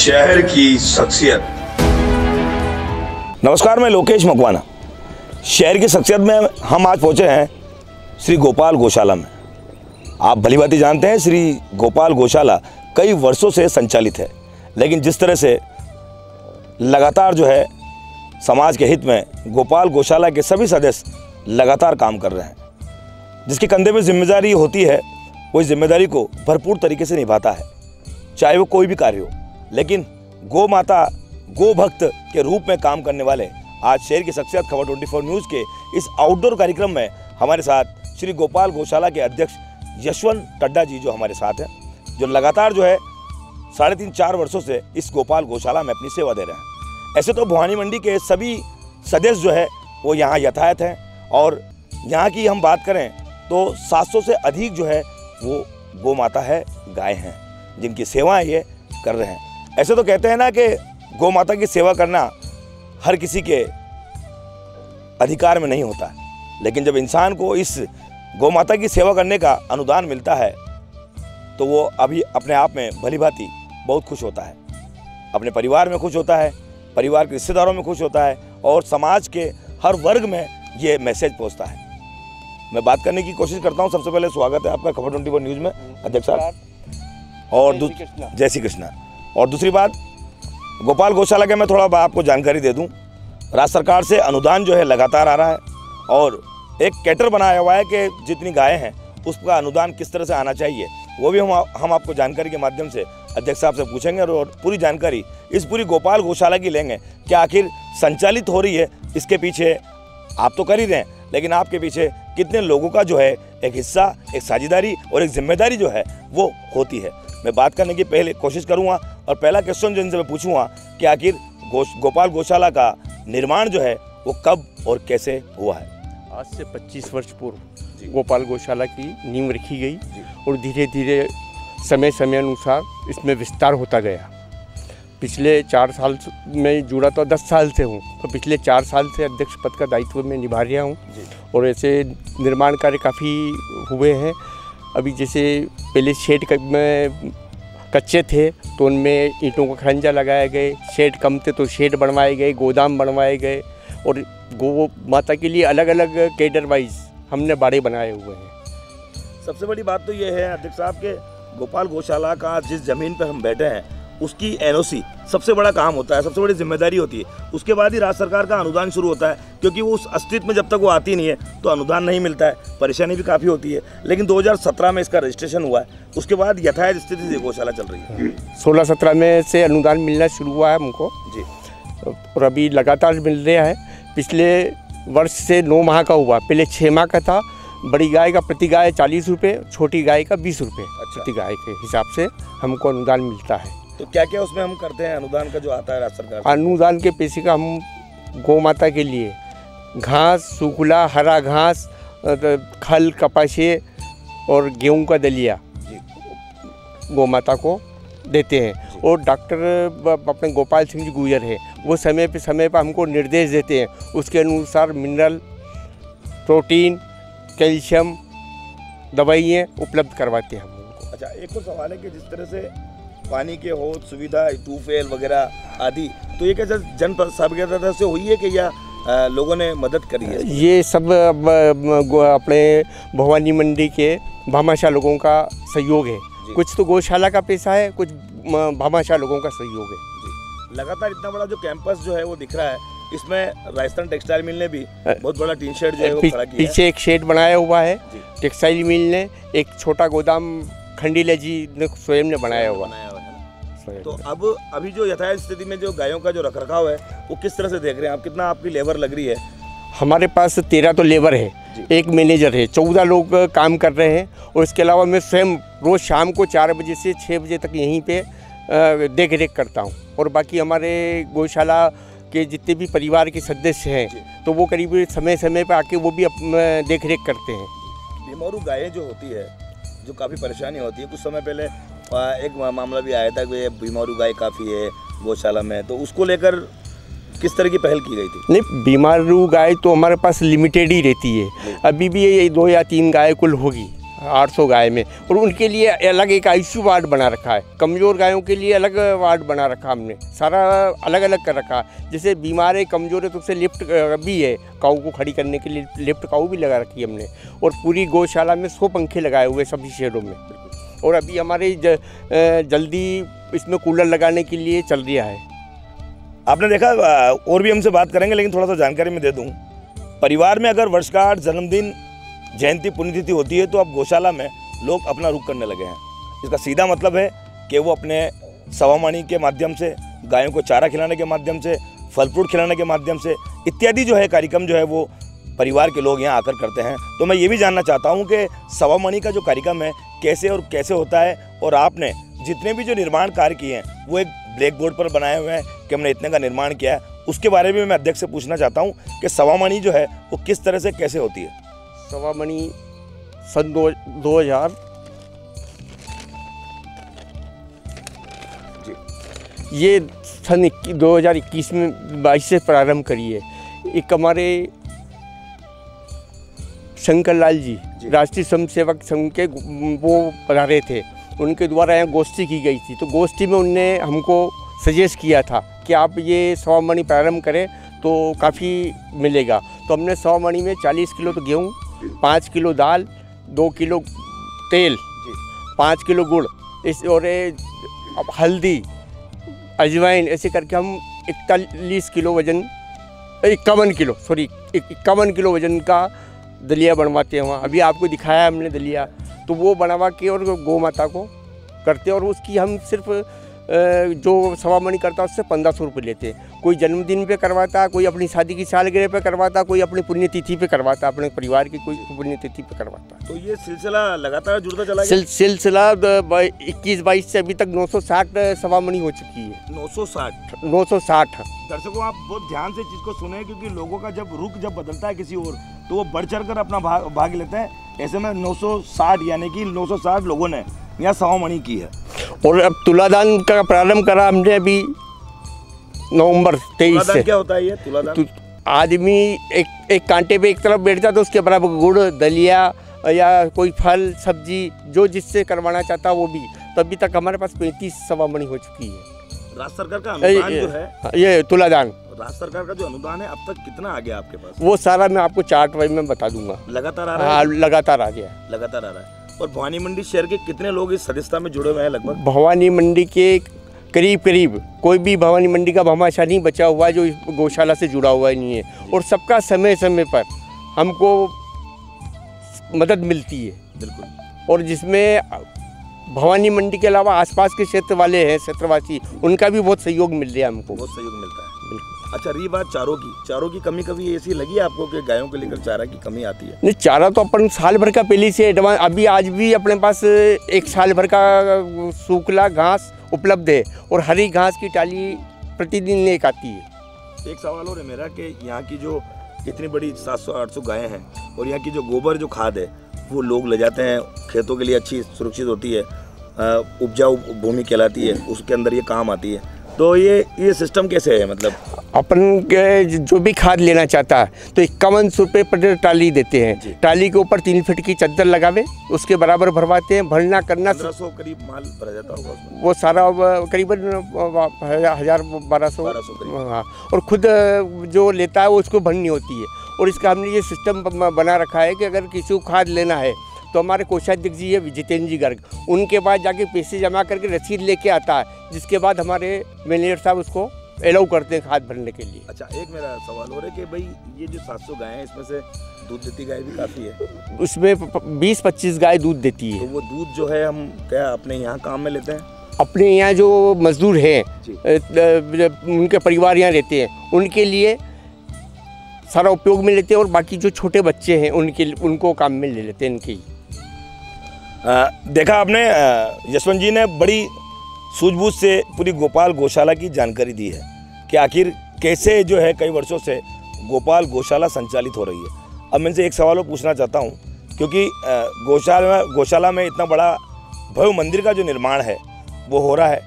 शहर की शख्सियत। नमस्कार, मैं लोकेश मकवाना। शहर की शख्सियत में हम आज पहुंचे हैं श्री गोपाल गौशाला में। आप भलीभांति जानते हैं श्री गोपाल गौशाला कई वर्षों से संचालित है, लेकिन जिस तरह से लगातार जो है समाज के हित में गोपाल गौशाला के सभी सदस्य लगातार काम कर रहे हैं, जिसके कंधे पे जिम्मेदारी होती है वो इस जिम्मेदारी को भरपूर तरीके से निभाता है, चाहे वो कोई भी कार्य हो। लेकिन गौ माता, गो भक्त के रूप में काम करने वाले आज शहर की शख्सियत खबर 24 न्यूज़ के इस आउटडोर कार्यक्रम में हमारे साथ श्री गोपाल गौशाला के अध्यक्ष यशवंत टड्डा जी जो हमारे साथ हैं, जो लगातार जो है 3.5-4 वर्षों से इस गोपाल गौशाला में अपनी सेवा दे रहे हैं। ऐसे तो भवानी मंडी के सभी सदस्य जो है वो यहाँ यथायत हैं, और यहाँ की हम बात करें तो 700 से अधिक जो है वो गौ माता है, गाय हैं, जिनकी सेवाएं ये कर रहे हैं। ऐसे तो कहते हैं ना कि गौ माता की सेवा करना हर किसी के अधिकार में नहीं होता, लेकिन जब इंसान को इस गौ माता की सेवा करने का अनुदान मिलता है तो वो अभी अपने आप में भलीभांति बहुत खुश होता है, अपने परिवार में खुश होता है, परिवार के रिश्तेदारों में खुश होता है, और समाज के हर वर्ग में ये मैसेज पहुंचता है। मैं बात करने की कोशिश करता हूं। सबसे पहले स्वागत है आपका खबर 24 न्यूज़ में अध्यक्ष साहब, और जय श्री कृष्णा। और दूसरी बात, गोपाल गौशाला के मैं थोड़ा आपको जानकारी दे दूं, राज्य सरकार से अनुदान जो है लगातार आ रहा है, और एक कैटर बनाया हुआ है कि जितनी गायें हैं उसका अनुदान किस तरह से आना चाहिए, वो भी हम आपको जानकारी के माध्यम से अध्यक्ष साहब से पूछेंगे, और पूरी जानकारी इस पूरी गोपाल गौशाला की लेंगे कि आखिर संचालित हो रही है, इसके पीछे आप तो कर ही रहे हैं, लेकिन आपके पीछे कितने लोगों का जो है एक हिस्सा, एक साझेदारी और एक जिम्मेदारी जो है वो होती है। मैं बात करने की पहले कोशिश करूंगा, और पहला क्वेश्चन जिनसे मैं पूछूंगा कि आखिर गोपाल गौशाला का निर्माण जो है वो कब और कैसे हुआ है। आज से 25 वर्ष पूर्व गोपाल गौशाला की नींव रखी गई, और धीरे धीरे समय अनुसार इसमें विस्तार होता गया। पिछले 4 साल में जुड़ा तो 10 साल से हूँ, तो पिछले 4 साल से अध्यक्ष पद का दायित्व में निभा रहा हूँ, और ऐसे निर्माण कार्य काफ़ी हुए हैं। अभी जैसे पहले शेड में कच्चे थे तो उनमें ईंटों का खरंजा लगाए गए, शेड कम थे तो शेड बनवाए गए, गोदाम बनवाए गए, और गौ माता के लिए अलग अलग कैडर वाइज हमने बाड़े बनाए हुए हैं। सबसे बड़ी बात तो ये है अध्यक्ष साहब के गोपाल गौशाला का जिस ज़मीन पर हम बैठे हैं उसकी NOC सबसे बड़ा काम होता है, सबसे बड़ी जिम्मेदारी होती है। उसके बाद ही राज्य सरकार का अनुदान शुरू होता है, क्योंकि वो उस अस्तित्व में जब तक वो आती नहीं है तो अनुदान नहीं मिलता है, परेशानी भी काफ़ी होती है। लेकिन 2017 में इसका रजिस्ट्रेशन हुआ है, उसके बाद यथायथ स्थिति से गौशाला चल रही है। 16-17 में से अनुदान मिलना शुरू हुआ है हमको जी, और अभी लगातार मिल रहा है। पिछले वर्ष से 9 माह का हुआ, पहले 6 माह का था। बड़ी गाय का प्रति गाय 40 रुपये, छोटी गाय का 20 रुपये प्रति गाय के हिसाब से हमको अनुदान मिलता है। तो क्या क्या उसमें हम करते हैं अनुदान का जो आता है राज्य सरकार? अनुदान के पैसे का हम गौ माता के लिए घास, सूखला हरा घास, खल, कपासे और गेहूं का दलिया गौ माता को देते हैं। और डॉक्टर अपने गोपाल सिंह जी गुजर है, वो समय पे हमको निर्देश देते हैं, उसके अनुसार मिनरल, प्रोटीन, कैल्शियम दवाइयाँ उपलब्ध करवाते हैं हम उनको। अच्छा, एक तो सवाल है कि जिस तरह से पानी के हो सुविधा, ट्यूबवेल वगैरह आदि, तो ये कैसे जन सहभागिता से हुई है कि या लोगों ने मदद करी है? ये सब अपने भवानी मंडी के भामाशाह लोगों का सहयोग है। कुछ तो गौशाला का पैसा है, कुछ भामाशाह लोगों का सहयोग है जी। लगातार इतना बड़ा जो कैंपस जो है वो दिख रहा है, इसमें राजस्थान टेक्सटाइल मिल ने भी बहुत बड़ा टीन शेड जो है वो खड़ा किया है। पीछे एक शेड बनाया हुआ है टेक्सटाइल मिल ने, एक छोटा गोदाम खंडीले जी ने स्वयं ने बनाया हुआ है। तो अब अभी जो यथायथ स्थिति में जो गायों का जो रखरखाव है वो किस तरह से देख रहे हैं आप? कितना आपकी लेबर लग रही है? हमारे पास 13 तो लेबर है, एक मैनेजर है, 14 लोग काम कर रहे हैं, और इसके अलावा मैं स्वयं रोज़ शाम को 4 बजे से 6 बजे तक यहीं पे देख रेख करता हूँ। और बाकी हमारे गौशाला के जितने भी परिवार के सदस्य हैं तो वो करीब समय पर आके वो भी देख रेख करते हैं। बीमारू गायें जो होती है, जो काफ़ी परेशानी होती है, कुछ समय पहले एक मामला भी आया था कि बीमारू गाय काफ़ी है गौशाला में, तो उसको लेकर किस तरह की पहल की गई थी? नहीं, बीमारू गाय तो हमारे पास लिमिटेड ही रहती है। अभी भी ये 2 या 3 गाय कुल होगी 800 गाय में, और उनके लिए अलग एक आईसीयू वार्ड बना रखा है। कमज़ोर गायों के लिए अलग वार्ड बना रखा हमने, सारा अलग अलग कर रखा। जैसे बीमार है, कमज़ोर है, तो उससे लिफ्ट भी है, काऊ को खड़ी करने के लिए लिफ्ट काऊ भी लगा रखी है हमने। और पूरी गौशाला में 100 पंखे लगाए हुए सभी शेडों में। और अभी हमारे जल्दी इसमें कूलर लगाने के लिए चल रहा है। आपने देखा, और भी हमसे बात करेंगे, लेकिन थोड़ा सा जानकारी मैं दे दूं। परिवार में अगर वर्षगांठ, जन्मदिन, जयंती, पुण्यतिथि होती है तो अब गौशाला में लोग अपना रुख करने लगे हैं। इसका सीधा मतलब है कि वो अपने सवामणि के माध्यम से, गायों को चारा खिलाने के माध्यम से, फल फ्रूट खिलाने के माध्यम से इत्यादि जो है कार्यक्रम जो है वो परिवार के लोग यहाँ आकर करते हैं। तो मैं ये भी जानना चाहता हूँ कि सवामणि का जो कार्यक्रम है कैसे और कैसे होता है, और आपने जितने भी जो निर्माण कार्य किए हैं वो एक ब्लैक बोर्ड पर बनाए हुए हैं कि हमने इतने का निर्माण किया है, उसके बारे में मैं अध्यक्ष से पूछना चाहता हूँ कि सवामणि जो है वो किस तरह से कैसे होती है। सवामणि सन 2000 ये सन 2021 में 22 से प्रारंभ करी है। एक हमारे शंकर लाल जी राष्ट्रीय स्वयंसेवक संघ के वो पधारे थे, उनके द्वारा यहाँ गोष्ठी की गई थी। तो गोष्ठी में उनने हमको सजेस्ट किया था कि आप ये सवामणि प्रारंभ करें तो काफ़ी मिलेगा। तो हमने सवामणि में 40 किलो तो गेहूँ, 5 किलो दाल, 2 किलो तेल, 5 किलो गुड़, इस और हल्दी, अजवाइन, ऐसे करके हम 41 किलो वजन, 51 किलो वजन का दलिया बनवाते हैं वहाँ। अभी आपको दिखाया हमने दलिया, तो वो बनवा के और गौ माता को करते हैं। और उसकी हम सिर्फ जो सवामणि करता है उससे 1500 रुपये लेते हैं। कोई जन्मदिन पे करवाता, कोई अपनी शादी की सालगिरह पे करवाता, कोई अपनी पुण्यतिथि पे करवाता, अपने परिवार की कोई पुण्यतिथि पे करवाता। तो ये सिलसिला लगातार जुड़ता चला गया। सिलसिला 21-22 से अभी तक 960 सवामणि हो चुकी है। 960। दर्शकों, आप बहुत ध्यान से चीज को सुने, क्योंकि लोगों का जब रुख बदलता है किसी और, तो वो बढ़ चढ़ कर अपना भाग लेते हैं। ऐसे में 960 यानी कि 960 लोगों ने यहाँ सवामणि की है। और अब तुलादान का प्रारंभ करा हमने अभी नवंबर 23 से। क्या होता है ये तुलादान? आदमी एक कांटे पे एक तरफ बैठ जाता, तो उसके बराबर गुड़, दलिया या कोई फल सब्जी जो जिससे करवाना चाहता वो भी। तो अभी तक हमारे पास 35 सवामणि हो चुकी है। राज्य सरकार का अनुदान जो है, ये तुलादान, राज्य सरकार का जो अनुदान है, अब तक कितना आ गया आपके पास? वो सारा मैं आपको चार्ट वाइज में बता दूंगा। लगातार आ रहा है? लगातार आ गया, लगातार आ रहा है। और भवानी मंडी शहर के कितने लोग इस सदस्यता में जुड़े हुए हैं लगभग? भवानी मंडी के करीब कोई भी भवानी मंडी का भामाशाह नहीं बचा हुआ है जो इस गौशाला से जुड़ा हुआ नहीं है। और सबका समय समय पर हमको मदद मिलती है। बिल्कुल। और जिसमें भवानी मंडी के अलावा आसपास के क्षेत्र वाले हैं, क्षेत्रवासी, उनका भी बहुत सहयोग मिल रहा है हमको। बहुत सहयोग मिलता है। अच्छा, रही बात चारों की कमी कभी ऐसी लगी है आपको कि गायों को लेकर चारा की कमी आती है? नहीं, चारा तो अपन साल भर का पहले से एडवांस, अभी आज भी अपने पास एक साल भर का सूखला घास उपलब्ध है। और हरी घास की टाली प्रतिदिन एक आती है। एक सवाल और है मेरा कि यहाँ की जो इतनी बड़ी 700-800 गायें हैं, और यहाँ की जो गोबर जो खाद है वो लोग ले जाते हैं, खेतों के लिए अच्छी सुरक्षित होती है, उपजाऊ भूमि कहलाती है, उसके अंदर ये काम आती है। तो ये सिस्टम कैसे है? मतलब अपन के जो भी खाद लेना चाहता है तो 51 रुपये पर ट्राली देते हैं। ट्राली के ऊपर 3 फीट की चादर लगावे, उसके बराबर भरवाते हैं। भरना करना 1500 करीब माल भरा जाता होगा उसमें। वो सारा करीबन 1000-1200। हाँ, और खुद जो लेता है वो उसको भरनी होती है। और इसका हमने ये सिस्टम बना रखा है कि अगर किसी को खाद लेना है तो हमारे कोषाध्यक्ष जी है जितेंद्र जी गर्ग, उनके पास जाके पैसे जमा करके रसीद लेके आता है, जिसके बाद हमारे मैनेजर साहब उसको अलाउ करते हैं खाद भरने के लिए। अच्छा, एक मेरा सवाल हो रहा है कि भाई ये जो 700 गायें हैं, इसमें से दूध देती गाय भी काफ़ी है? उसमें 20-25 गाय दूध देती है। तो वो दूध जो है हम क्या अपने यहाँ काम में लेते हैं? अपने यहाँ जो मजदूर हैं, उनके परिवार यहाँ रहते हैं, उनके लिए सारा उपयोग में लेते हैं। और बाकी जो छोटे बच्चे हैं उनको काम में ले लेते हैं इनके ही। देखा आपने, यशवंत जी ने बड़ी सूझबूझ से पूरी गोपाल गौशाला की जानकारी दी है कि आखिर कैसे जो है कई वर्षों से गोपाल गौशाला संचालित हो रही है। अब मैं इनसे एक सवाल और पूछना चाहता हूँ, क्योंकि गौशाला में इतना बड़ा भव्य मंदिर का जो निर्माण है वो हो रहा है।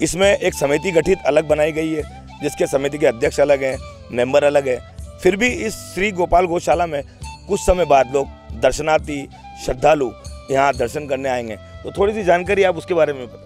इसमें एक समिति गठित अलग बनाई गई है, जिसके समिति के अध्यक्ष अलग हैं, मेंबर अलग है। फिर भी इस श्री गोपाल गौशाला में कुछ समय बाद लोग दर्शनार्थी, श्रद्धालु यहाँ दर्शन करने आएंगे, तो थोड़ी सी जानकारी आप उसके बारे में बताएं।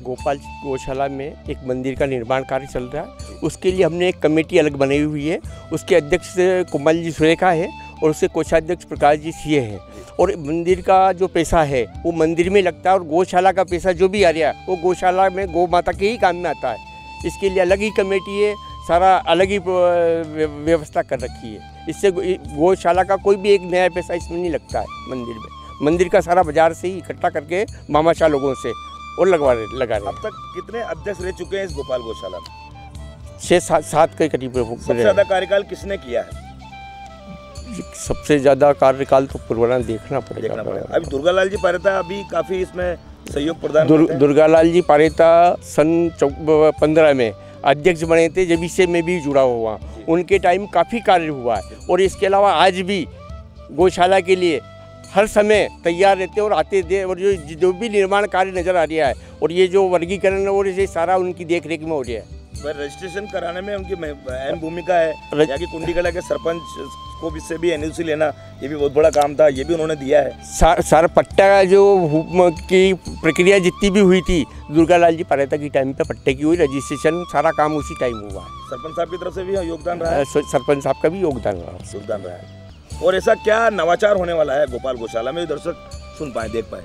गोपाल गौशाला में एक मंदिर का निर्माण कार्य चल रहा है, उसके लिए हमने एक कमेटी अलग बनाई हुई है। उसके अध्यक्ष कोमल जी सुरेखा है और उसके कोषाध्यक्ष प्रकाश जी सीए हैं। और मंदिर का जो पैसा है वो मंदिर में लगता है और गौशाला का पैसा जो भी आ रहा है वो गौशाला में गौ माता के ही काम में आता है। इसके लिए अलग ही कमेटी है, सारा अलग ही व्यवस्था कर रखी है। इससे गौशाला का कोई भी एक नया पैसा इसमें नहीं लगता है मंदिर में। मंदिर का सारा बाजार से ही इकट्ठा करके मामाशाह लोगों से और लगा रहे। अब तक कितने अध्यक्ष रह चुके हैं इस गोपाल गौशाला में? 6-7 के करीब। सबसे ज़्यादा कार्यकाल किसने किया है? सबसे ज़्यादा कार्यकाल तो पुराना देखना पड़ेगा। अभी दुर्गालाल जी पारेता अभी काफ़ी इसमें सहयोग प्रदान दुर्गालाल जी पारेता सन 15 में अध्यक्ष बने थे, जब इससे मैं भी जुड़ा हुआ। उनके टाइम काफ़ी कार्य हुआ है और इसके अलावा आज भी गौशाला के लिए हर समय तैयार रहते और आते थे। और जो भी निर्माण कार्य नज़र आ रहा है और ये जो वर्गीकरण और ये सारा उनकी देख रेख में हो रहा है। रजिस्ट्रेशन कराने में उनकी अहम भूमिका है। यहाँ की कुंडीकला के सरपंच को इससे भी एनओसी लेना, ये भी बहुत बड़ा काम था, ये भी उन्होंने दिया है। सारा पट्टा जो की प्रक्रिया जितनी भी हुई थी दुर्गालाल जी पारेता की टाइम पे पट्टे की हुई, रजिस्ट्रेशन सारा काम उसी टाइम हुआ है। सरपंच साहब की तरफ से भी योगदान रहा है। सरपंच साहब का भी योगदान रहा है। और ऐसा क्या नवाचार होने वाला है गोपाल गौशाला में, दर्शक सुन पाए, देख पाए?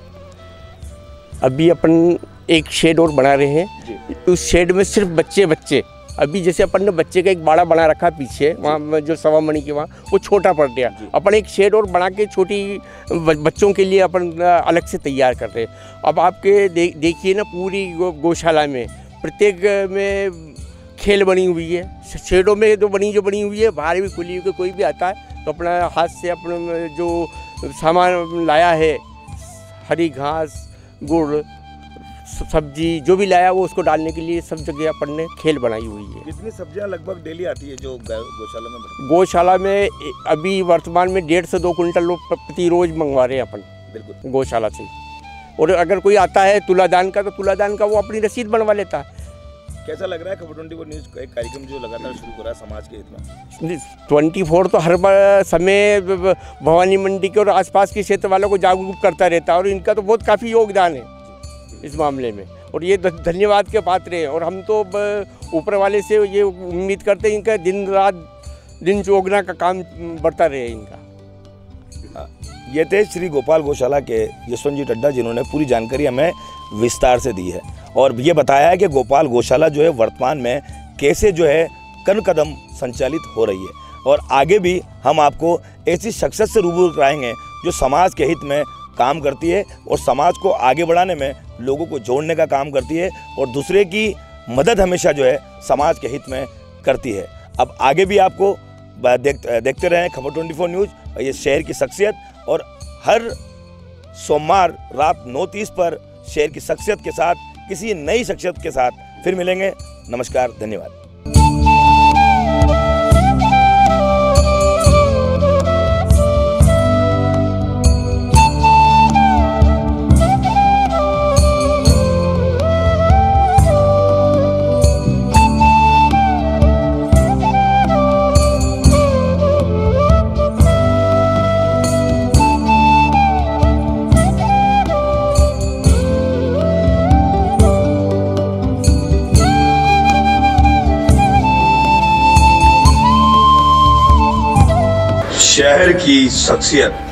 अभी अपन एक शेड और बना रहे हैं। उस शेड में सिर्फ बच्चे अभी जैसे अपन ने बच्चे का एक बाड़ा बना रखा पीछे वहाँ जो सवा मणि के वहाँ, वो छोटा पड़ गया। अपन एक शेड और बना के छोटी बच्चों के लिए अपन अलग से तैयार कर रहे हैं। अब आपके देखिए ना, पूरी गौशाला में प्रत्येक में खेल बनी हुई है। शेडों में जो बनी हुई है, बाहर भी खुली हुई, कोई भी आता है तो अपना हाथ से अपना जो सामान लाया है, हरी घास, गुड़, सब्जी जो भी लाया वो उसको डालने के लिए सब जगह अपन ने खेल बनाई हुई है। कितनी सब्जियां लगभग डेली आती है जो गौशाला में? गौशाला में अभी वर्तमान में 1.5 से 2 कुंटल लोग प्रति रोज मंगवा रहे हैं अपन, बिल्कुल गौशाला से। और अगर कोई आता है तुलादान का, तो तुलादान का वो अपनी रसीद बनवा लेता है। कैसा लग रहा है खबर 24 न्यूज़ का एक कार्यक्रम जो लगातार शुरू हो रहा है समाज के हित में? 24 तो हर समय भवानी मंडी के और आसपास के क्षेत्र वालों को जागरूक करता रहता है और इनका तो बहुत काफ़ी योगदान है इस मामले में और ये धन्यवाद के पात्र हैं। और हम तो ऊपर वाले से ये उम्मीद करते हैं इनका दिन चौगुना का काम बढ़ता रहे इनका। ये थे श्री गोपाल गौशाला के यशवंत जी टड्डा, जिन्होंने पूरी जानकारी हमें विस्तार से दी है और ये बताया है कि गोपाल गौशाला जो है वर्तमान में कैसे जो है कदम संचालित हो रही है। और आगे भी हम आपको ऐसी शख्सियत से रूबरू कराएंगे जो समाज के हित में काम करती है और समाज को आगे बढ़ाने में लोगों को जोड़ने का काम करती है और दूसरे की मदद हमेशा जो है समाज के हित में करती है। अब आगे भी आपको देखते रहें खबर 24 न्यूज़, ये शहर की शख्सियत, और हर सोमवार रात 9:30 पर शहर की शख्सियत के साथ, किसी नई शख्सियत के साथ फिर मिलेंगे। नमस्कार, धन्यवाद। शहर की शख्सियत